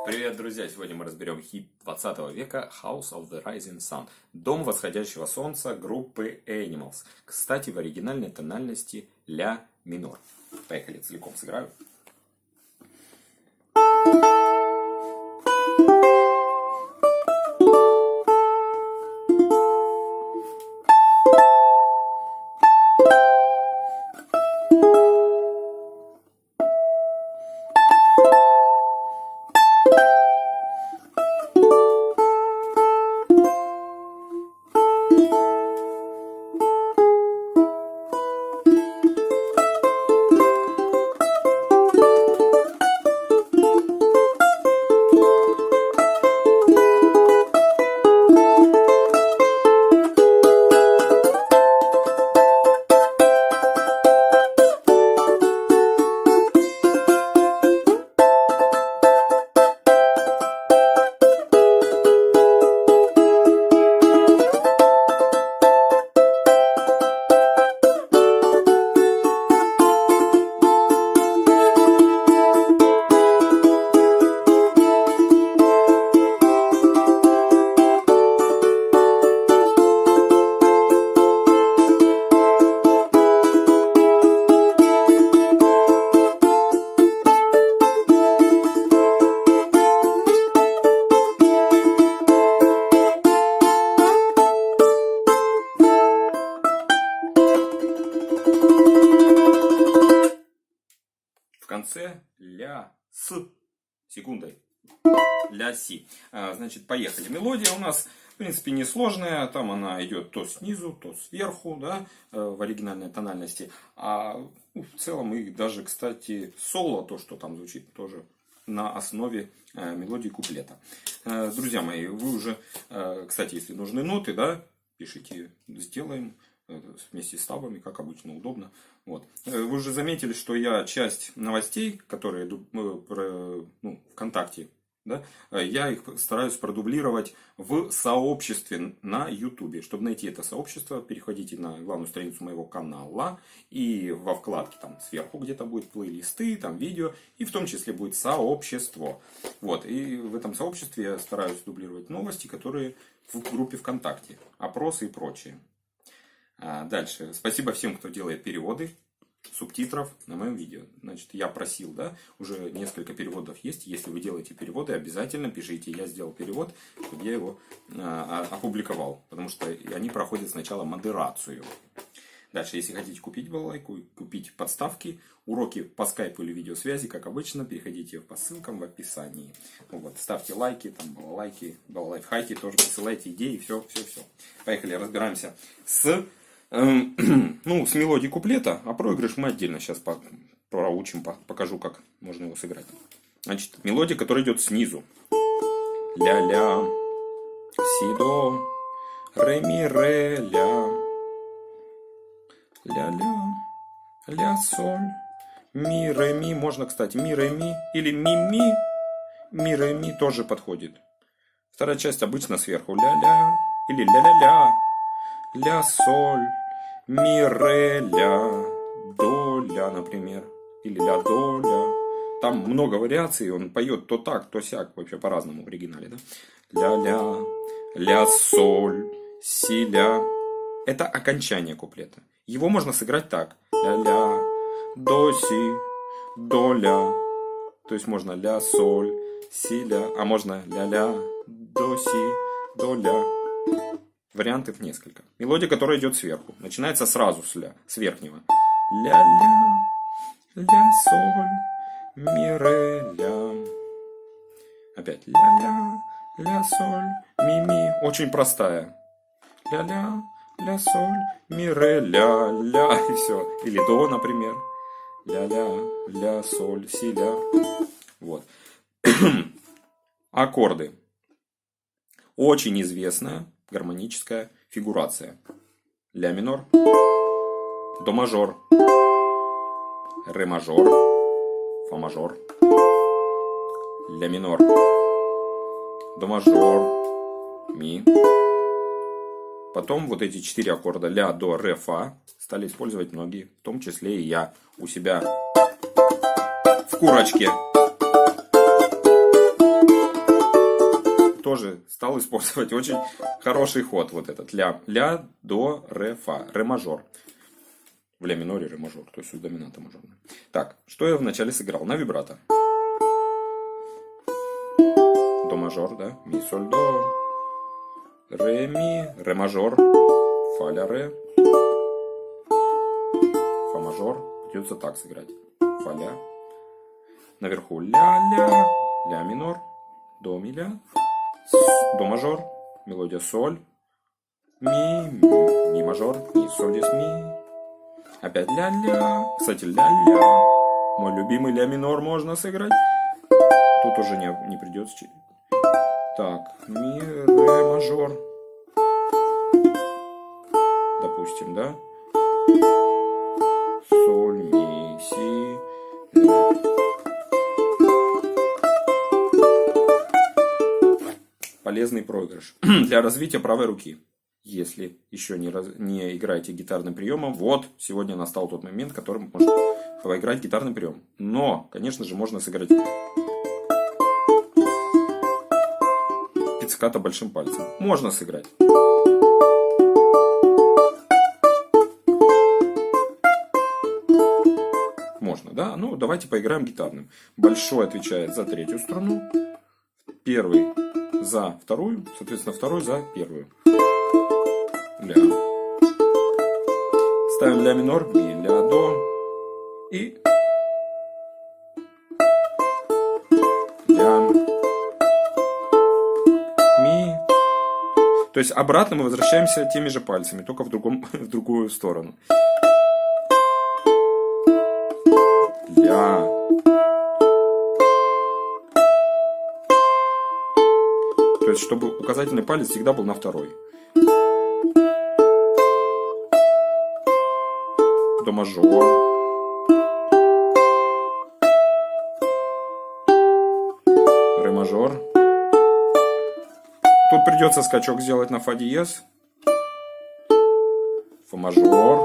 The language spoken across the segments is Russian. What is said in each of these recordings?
Привет, друзья! Сегодня мы разберем хит 20 века House of the Rising Sun. Дом восходящего солнца группы Animals. Кстати, в оригинальной тональности ля минор. Поехали, целиком сыграю. В конце ля с секундой. Ля си. Значит, поехали. Мелодия у нас, в принципе, несложная. Там она идет то снизу, то сверху, да, в оригинальной тональности. А в целом и даже, кстати, соло, то, что там звучит, тоже на основе мелодии куплета. Друзья мои, вы уже, кстати, если нужны ноты, да, пишите, сделаем. Вместе с табами, как обычно, удобно. Вот. Вы уже заметили, что я часть новостей, которые идут ВКонтакте, да, я их стараюсь продублировать в сообществе на YouTube. Чтобы найти это сообщество, переходите на главную страницу моего канала, и во вкладке там сверху где-то будет плейлисты, там видео, и в том числе будет сообщество. Вот. И в этом сообществе я стараюсь дублировать новости, которые в группе ВКонтакте, опросы и прочее. Дальше. Спасибо всем, кто делает переводы субтитров на моем видео. Значит, я просил, да, уже несколько переводов есть. Если вы делаете переводы, обязательно пишите. Я сделал перевод, чтобы я его опубликовал. Потому что они проходят сначала модерацию. Дальше, если хотите купить балалайку, купить подставки, уроки по скайпу или видеосвязи, как обычно, переходите по ссылкам в описании. Вот, ставьте лайки, там балалайки, балалайфхаки, тоже присылайте идеи, все. Поехали, разбираемся с мелодией куплета, а проигрыш мы отдельно сейчас проучим, покажу, как можно его сыграть. Значит, мелодия, которая идет снизу. Ля-ля, си-до, ре-ми-ре-ля. Ля-ля, ля-соль, ми-ре-ми. Можно, кстати, ми-ре-ми или ми-ми. Ми-ре-ми тоже подходит. Вторая часть обычно сверху. Ля-ля или ля-ля-ля. Ля-соль, ми-ре-ля, до-ля, например. Или ля-до-ля. Там много вариаций, он поет то так, то сяк. Вообще по-разному в оригинале, да? Ля-ля, ля-соль, си-ля. Это окончание куплета. Его можно сыграть так. Ля-ля, до-си, до-ля. То есть можно ля-соль, си-ля. А можно ля-ля, до-си, до-ля. Вариантов несколько. Мелодия, которая идет сверху. Начинается сразу с ля, с верхнего. Ля-ля, ля-соль, ми-ре-ля. Опять ля-ля, ля-соль, ми-ми. Очень простая. Ля-ля, ля-соль, ми-ре-ля, ля. И все. Или до, например. Ля-ля, ля-соль, си-ля. Вот. Аккорды. Очень известная гармоническая фигурация. Ля минор, до мажор, ре мажор, фа мажор, ля минор, до мажор, ми, Потом вот эти 4 аккорда ля, до, ре, фа стали использовать многие, в том числе и я у себя в курочке. Тоже стал использовать очень хороший ход вот этот. Ля, ля, до, ре, фа. Ре мажор. В ля миноре ре мажор. То есть у доминанта мажорная. Так, что я вначале сыграл? На вибрато. До мажор, да? Ми, соль, до. Ре, ми. Ре мажор. Фа, ля, ре. Фа мажор. Придется так сыграть. Фа, ля. Наверху ля, ля. Ля минор. До, ми, ля. До мажор, мелодия соль, ми мажор, ми соль здесь ми. Опять ля-ля, кстати ля-ля, мой любимый ля минор можно сыграть. Тут уже не придется. Так, ми, ре мажор, допустим, да? Соль, ми, си. Полезный проигрыш для развития правой руки. Если еще не играете гитарным приемом, вот сегодня настал тот момент, которым можно поиграть гитарным приемом. Но, конечно же, можно сыграть пиццикато большим пальцем. Можно сыграть. Можно, да? Ну, давайте поиграем гитарным. Большой отвечает за третью струну. Первый за вторую, соответственно, второй за первую. Ля. Ставим ля минор, ми, ля, до. И ля, ми. То есть обратно мы возвращаемся теми же пальцами, только в другую сторону. Ля. То есть, чтобы указательный палец всегда был на второй. До мажор. Ре мажор. Тут придется скачок сделать на фа диез. Фа мажор.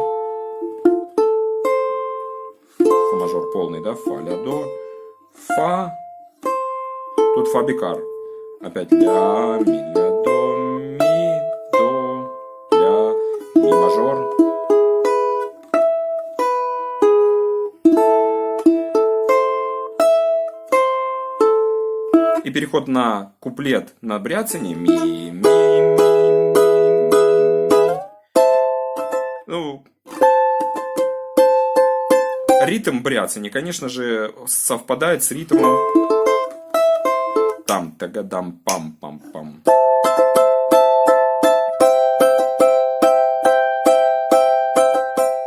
Фа мажор полный, да? Фа, ля, до. Фа. Тут фа бикар. Опять ля, ми, ля, до, ми, до, ля, ми мажор. И переход на куплет на бряцанье. Ми, ми, ми, ми, ми. Ну, ритм бряцанья, конечно же, совпадает с ритмом там, тагадам, пам-пам-пам.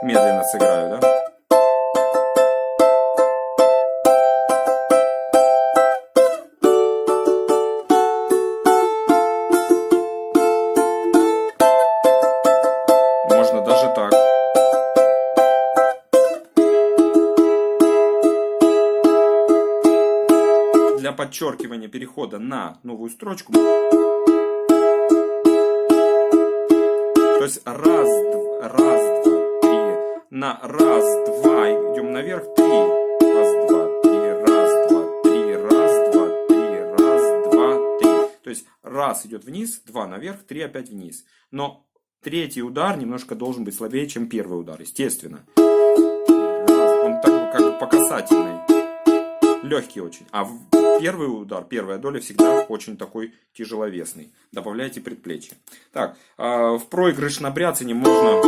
Медленно сыграю, да? Можно даже так. Для подчеркивания перехода на новую строчку. То есть раз, два, три. На раз, два идем наверх, три. Раз, два, три, раз, два, три, раз, два, три, раз, два, три. То есть раз идет вниз, два наверх, три опять вниз. Но третий удар немножко должен быть слабее, чем первый удар, естественно. Он так как бы по касательной. Легкий очень. А первый удар, первая доля всегда очень такой тяжеловесный. Добавляйте предплечье. Так, в проигрыш на бряцанье можно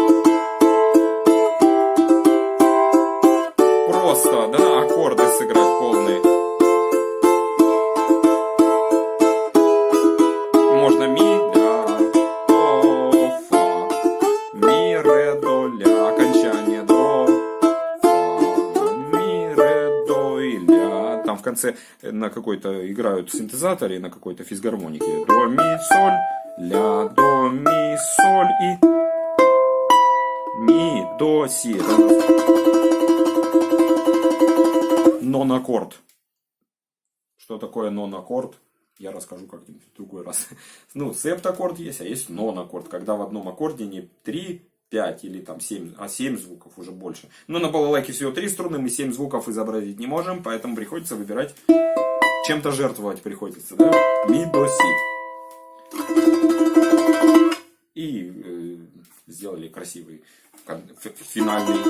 просто, да, аккорды сыграть полные. Можно ми, ля, до, фа, ми, ре, до, ля, окончание до, фа, ми, ре, до и ля. Там в конце на какой-то играют синтезаторе, на какой-то физгармонике. До, ми, соль, ля, до, ми, соль и ми, до, си. Нон-аккорд. Что такое нон-аккорд? Я расскажу как-нибудь в другой раз. Ну, септаккорд есть, а есть нон-аккорд. Когда в одном аккорде не 3, 5 или там 7, а 7 звуков уже больше. Но на балалайке всего 3 струны, мы 7 звуков изобразить не можем, поэтому приходится выбирать, чем-то жертвовать приходится, да? Ми, до, си. И сделали красивый финальный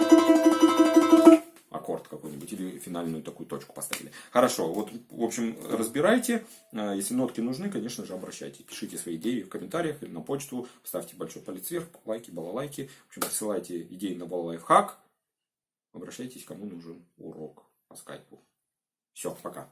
аккорд какой-нибудь или финальную такую точку поставили. Хорошо, вот, в общем, разбирайте. Если нотки нужны, конечно же, обращайтесь. Пишите свои идеи в комментариях или на почту. Ставьте большой палец вверх, лайки, балалайки. В общем, присылайте идеи на балалайфхак. Обращайтесь, кому нужен урок по скайпу. Все, пока.